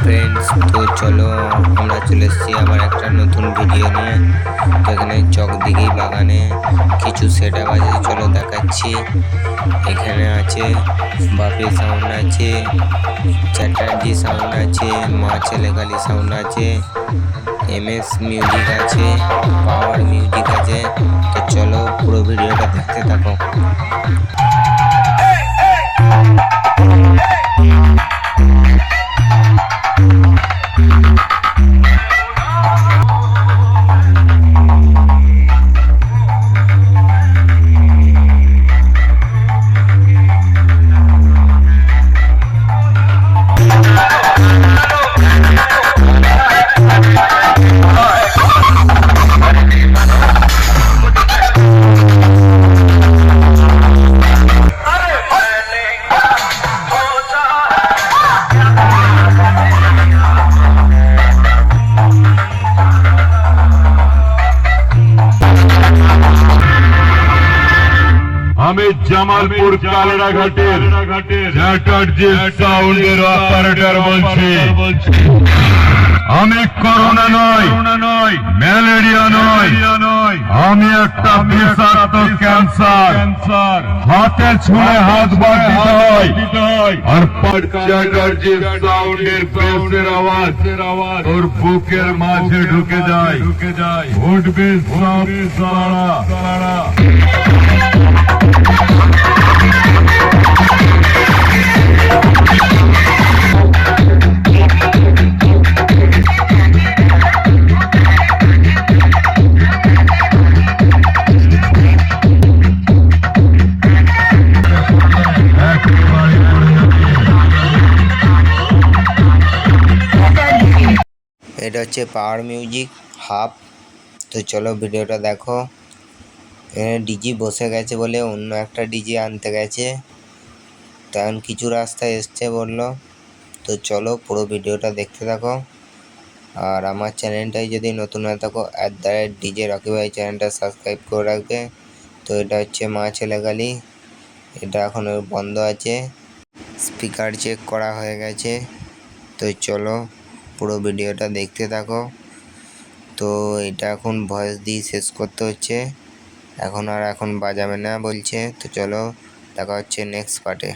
Friends, তো চলো আমরা চলে এসেছি আবার একটা নতুন ভিডিও নিয়ে। তো এখানে চকদিঘি বাগানে কিছু সেট আপ আছে, চলো দেখাচ্ছি। এখানে আছে বাপি সাউন্ড আছে, চ্যাটার্জি সাউন্ড আছে, মা ছেলেখালি সাউন্ড আছে, MS মিউজিক আছে, পাওয়ার মিউজিক আছে। তো চলো পুরো ভিডিওটা দেখতে থাকো। আমি জামালপুর কালেরাঘাটের চ্যাটার্জি সাউন্ডের অপারেটর বলছি। আমি করোনা নয়, ম্যালেরিয়া নয়, আমি একটা বিষাক্ত ক্যান্সার। হাতে ছুঁয়ে হাত বাদ দিতে হয়, আর চ্যাটার্জি সাউন্ডের বেসের আওয়াজ ওর বুকের মাঝে ঢুকে যায়। উঠবে সব সারা। এটা হচ্ছে পাওয়ার মিউজিক হাফ। তো চলো ভিডিওটা দেখো। এখানে ডিজি বসে গেছে বলে অন্য একটা ডিজি আনতে গেছে, তখন কিছু রাস্তায় এসছে বললো। তো চলো পুরো ভিডিওটা দেখতে থাকো। আর আমার চ্যানেলটাই যদি নতুন হয়ে থাকো @DJ রকি ভাই চ্যানেলটা সাবস্ক্রাইব করে রাখবে। তো এটা হচ্ছে মা ছেলেখালি, এটা এখন বন্ধ আছে, স্পিকার চেক করা হয়ে গেছে। তো চলো পুরো ভিডিওটা দেখতে থাকো। তো এটা এখন ভয়েস দিয়ে শেষ করতে হচ্ছে, এখন বাজাবে না বলছে। তো চলো দেখা হচ্ছে নেক্সট পার্টে।